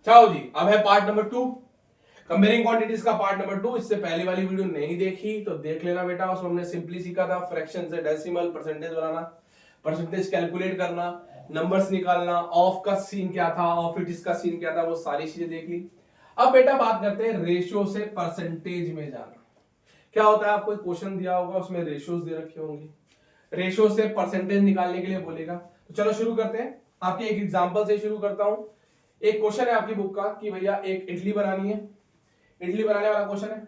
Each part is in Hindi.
क्या हो जी, अब है पार्ट नंबर 2, कंपेयरिंग क्वांटिटीज का पार्ट नंबर 2। इससे पहले वाली वीडियो नहीं देखी तो देख लेना बेटा, उसमें हमने सिंपली सीखा था फ्रैक्शन से डेसिमल, परसेंटेज बनाना, परसेंटेज कैलकुलेट करना, नंबर्स निकालना, ऑफ का सीन क्या था, ऑफ इट इज का सीन क्या था, वो सारी चीजें देख ली। अब बेटा बात करते हैं रेशियो से परसेंटेज में जाना। क्या होता है, आपको एक क्वेश्चन दिया होगा, उसमें रेशियोज दे रखे होंगे, रेशियो से परसेंटेज निकालने के लिए बोलेगा। तो चलो शुरू करते हैं, आपके एक एग्जांपल से शुरू करता हूं। एक क्वेश्चन है आपकी बुक का कि भैया एक इडली बनानी है, इडली बनाने वाला क्वेश्चन है।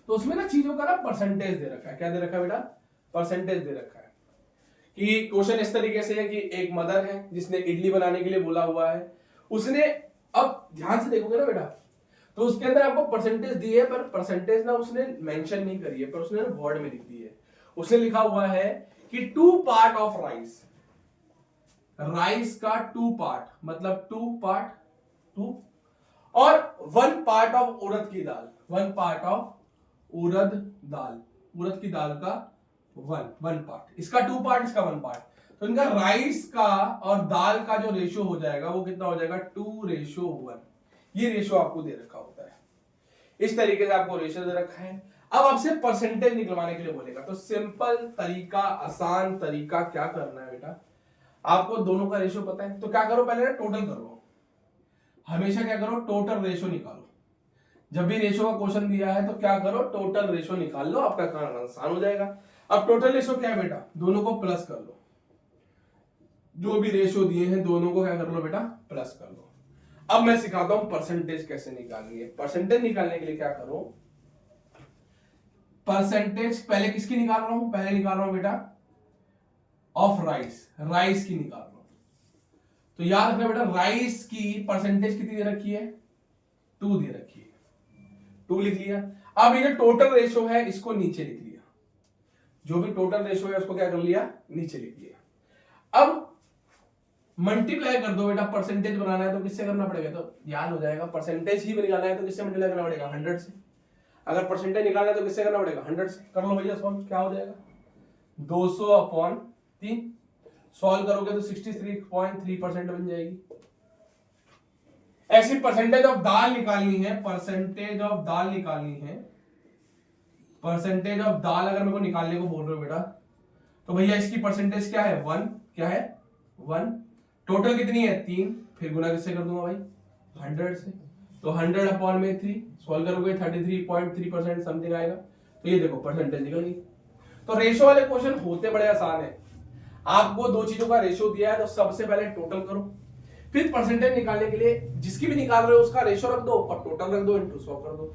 तो उसमें ना चीजों का ना परसेंटेज दे रखा है। क्या दे रखा है बेटा? परसेंटेज दे रखा है। कि क्वेश्चन इस तरीके से है कि एक मदर है जिसने इडली बनाने के लिए बोला हुआ है, उसने, अब ध्यान से देखोगे ना बेटा, तो उसके अंदर आपको परसेंटेज दी है, पर परसेंटेज ना उसने मेंशन नहीं करी है, पर उसने ना वर्ड में लिख दी है। उसने लिखा हुआ है कि 2 पार्ट ऑफ राइस, राइस का 2 पार्ट, मतलब 2 पार्ट 2, और 1 पार्ट ऑफ उड़द की दाल, 1 पार्ट ऑफ उड़द दाल, उड़द की दाल का 1 पार्ट, इसका 2 पार्ट, इसका 1 पार्ट। तो इनका राइस का और दाल का जो रेशियो हो जाएगा वो कितना हो जाएगा? 2:1। ये रेशियो आपको दे रखा होता है, इस तरीके से आपको रेशियो दे रखा है। अब आपसे परसेंटेज निकलवाने के लिए बोलेगा, तो सिंपल तरीका, आसान तरीका क्या करना है बेटा, आपको दोनों का रेशियो पता है, तो क्या करो, पहले टोटल करो। हमेशा क्या करो, टोटल रेशियो निकालो। जब भी रेशियो का क्वेश्चन दिया है तो क्या करो, टोटल रेशियो निकाल लो, आपका काम आसान हो जाएगा। अब टोटल रेशियो क्या है बेटा, दोनों को प्लस कर लो, जो भी रेशियो दिए हैं दोनों को क्या कर लो बेटा, प्लस कर लो। अब मैं सिखाता हूं परसेंटेज कैसे निकालनी है। परसेंटेज निकालने के लिए क्या करो, परसेंटेज पहले किसकी निकाल रहा हूं, पहले निकाल रहा हूं बेटा ऑफ राइस, राइस की निकाल रहा हूं। तो याद रखना बेटा, राइस की परसेंटेज कितनी दे रखी है? 2 दे रखी है, 2 लिख लिया। अब ये जो टोटल रेशियो है इसको नीचे लिख लिया, जो भी टोटल रेशियो है उसको क्या कर लिया, नीचे लिख लिया। अब मल्टीप्लाई कर दो बेटा, परसेंटेज बनाना है तो किससे करना पड़ेगा, तो याद हो जाएगा, परसेंटेज ही निकालना है तो किससे मल्टीप्लाई करना पड़ेगा, 100 से। अगर परसेंटेज निकालना है तो किससे करना पड़ेगा, 100 से। कर लो भैया सॉल्व, क्या हो जाएगा, 200/3। सॉल्व करोगे तो 63.3% बन जाएगी। ऐसी परसेंटेज ऑफ दाल निकालनी है, परसेंटेज ऑफ दाल निकालनी है, परसेंटेज ऑफ दाल अगर मेरे को निकालने को बोल रहे हो बेटा, तो भैया इसकी परसेंटेज क्या है, 1, क्या है 1, टोटल कितनी है 3, फिर गुना किससे कर दूंगा भाई, 100 से। तो 100/3 सॉल्व करोगे 33.3% समथिंग आएगा। तो ये देखो परसेंटेज निकल गई। तो रेशियो वाले क्वेश्चन होते बड़े आसान है। आपको दो चीजों का रेशियो दिया है तो सबसे पहले टोटल करो, फिर परसेंटेज निकालने के लिए जिसकी भी निकाल रहे हो उसका रेशियो रख दो और टोटल रख दो, इनटू 100 कर दो।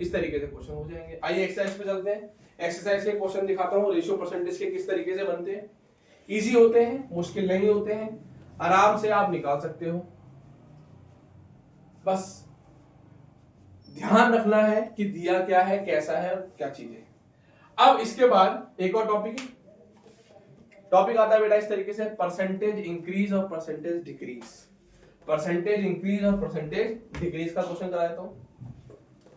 इस तरीके से क्वेश्चन हो जाएंगे। आइए एक्सरसाइज पे चलते हैं। एक्सरसाइज के क्वेश्चन दिखाता हूं, रेशियो परसेंटेज के किस तरीके से बनते हैं। इजी होते हैं, मुश्किल नहीं होते हैं, आराम से आप निकाल सकते हो। बस ध्यान रखना है कि दिया क्या है, कैसा है, क्या चीज है। अब इसके बाद एक और टॉपिक आता है बेटा इस तरीके से, परसेंटेज इंक्रीज और परसेंटेज डिक्रीज। परसेंटेज इंक्रीज और परसेंटेज डिक्रीज का क्वेश्चन करा देता हूं।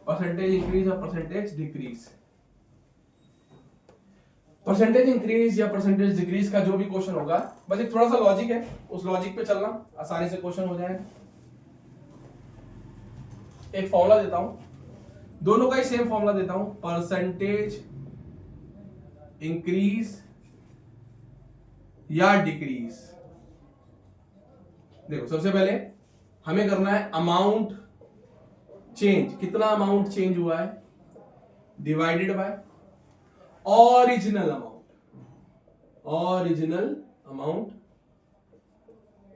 परसेंटेज इंक्रीज और परसेंटेज डिक्रीज, परसेंटेज इंक्रीज या परसेंटेज डिक्रीज का जो भी क्वेश्चन होगा, बस एक थोड़ा सा लॉजिक है, उस लॉजिक पे चलना, आसानी से क्वेश्चन हो जाएगा। एक फॉर्मूला देता हूं, दोनों का ही सेम फॉर्मूला देता हूं, परसेंटेज इंक्रीज या डिक्रीज। देखो सबसे पहले हमें करना है अमाउंट चेंज, कितना अमाउंट चेंज हुआ है, divided by original amount, original amount.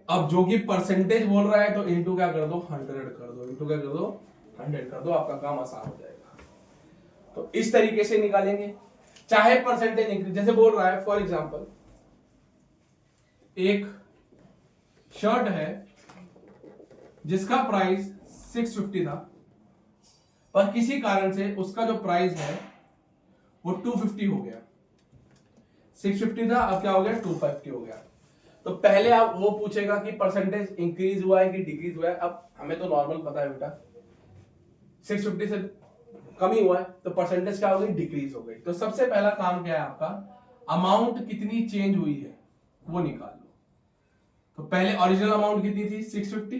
अब जो कि परसेंटेज बोल रहा है तो इनटू क्या कर दो, 100 कर दो, इनटू क्या कर दो, 100 कर दो, आपका काम आसान हो जाएगा। तो इस तरीके से निकालेंगे, चाहे परसेंटेज इंक्रीज, जैसे बोल रहा है फॉर एग्जांपल एक शर्ट है जिसका प्राइस 650 था, पर किसी कारण से उसका जो प्राइस है वो 250 हो गया। 650 था, अब क्या हो गया, 250 हो गया। तो पहले आप वो पूछेगा कि परसेंटेज इंक्रीज हुआ है कि डिक्रीज हुआ है। अब हमें तो नॉर्मल पता है बेटा 650 से कम ही हुआ है, तो परसेंटेज क्या हो गई, डिक्रीज हो गई। तो सबसे पहला काम क्या है आपका, अमाउंट कितनी चेंज हुई है वो निकाल लो। तो पहले ओरिजिनल अमाउंट कितनी थी, 650,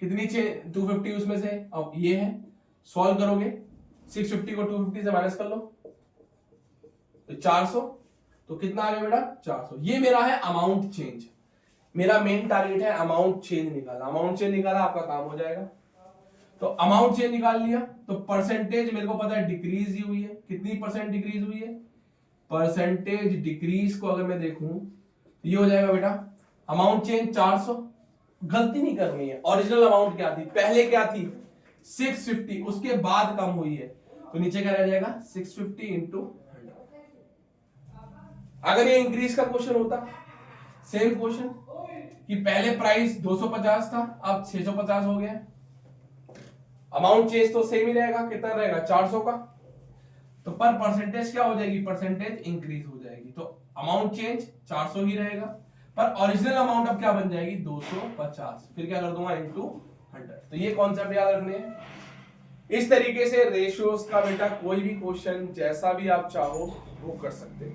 कितनी 250 उसमें से, अब ये है, सॉल्व करोगे 650 को 250 से माइनस कर लो तो 400, तो कितना आ गया बेटा 400। ये मेरा है अमाउंट चेंज, मेरा मेन टारगेट है अमाउंट चेंज निकालना। अमाउंट चेंज निकाला आपका काम हो जाएगा। तो अमाउंट चेंज निकाल लिया, तो परसेंटेज मेरे को पता है डिक्रीज ही हुई है। कितनी परसेंट डिक्रीज हुई है, परसेंटेज डिक्रीज को अगर मैं देखूं ये हो जाएगा बेटा अमाउंट चेंज 400। गलती नहीं करनी है, ओरिजिनल अमाउंट क्या थी, पहले क्या थी 650, उसके बाद कम हुई है, तो नीचे क्या रह जाएगा 650 इंटू 100। अगर ये इंक्रीज का क्वेश्चन होता, सेम क्वेश्चन कि पहले प्राइस 250 था अब 650 हो गया, अमाउंट चेंज तो सेम ही रहेगा, कितना रहेगा 400 का, तो पर परसेंटेज क्या हो जाएगी, परसेंटेज इंक्रीज हो जाएगी। तो अमाउंट चेंज 400 ही रहेगा, पर ओरिजिनल अमाउंट अब क्या बन जाएगी 250, फिर क्या कर दूंगा इनटू 100। तो ये कॉन्सेप्ट याद रखने हैं। इस तरीके से रेशियोज का बेटा कोई भी क्वेश्चन जैसा भी आप चाहो वो कर सकते हो।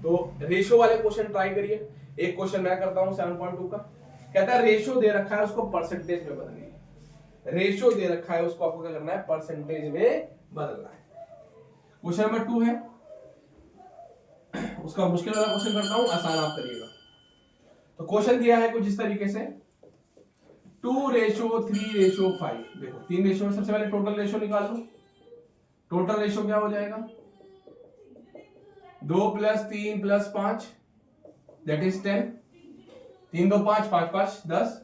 तो रेशियो वाले क्वेश्चन ट्राई करिए। एक क्वेश्चन मैं करता हूं 7.2 का, कहता है रेशियो दे रखा है उसको परसेंटेज में बदलना है। रेशियो दे रखा है उसको आपको क्या करना है, परसेंटेज में बदलना है। क्वेश्चन नंबर 2 है, उसका मुश्किल वाला क्वेश्चन करता हूं, आसान आप करिएगा। तो क्वेश्चन दिया है कुछ इस तरीके से 2:3:5। देखो 3 रेशियो में सबसे पहले टोटल रेशियो निकाल लो। टोटल रेशियो क्या हो जाएगा 2 + 3 + 5 दैट इज 10। 3 2 5 5 5 10।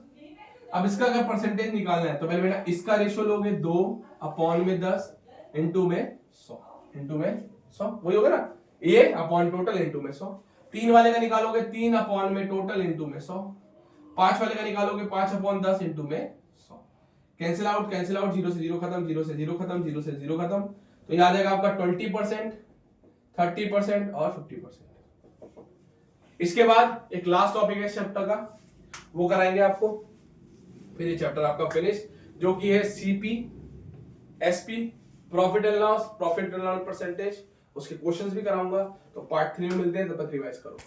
अब इसका अगर परसेंटेज निकालना है तो पहले बेटा इसका रेशियो लोगे 2/10 इंटू में 100, इंटू में 100 वही होगा ना, ये अपॉन टोटल इंटू में 100। 3 वाले का निकालोगे 3 में टोटल इंटू में 100। 5 वाले का निकालोगे 5/10 इंटू में 100। कैंसिल आउट 0 से 0 खत्म, 0 से 0 खत्म, 0 से 0 खत्म, तो ये आ जाएगा आपका 20%, 30% और 50%। इसके बाद एक लास्ट टॉपिक है चैप्टर का, वो कराएंगे आपको, फिर ये चैप्टर आपका फिनिश, जो कि है CP SP profit and loss, profit and loss percentage, उसके क्वेश्चंस भी कराऊंगा। तो पार्ट 3 में मिलते हैं, तब तक रिवाइज करो।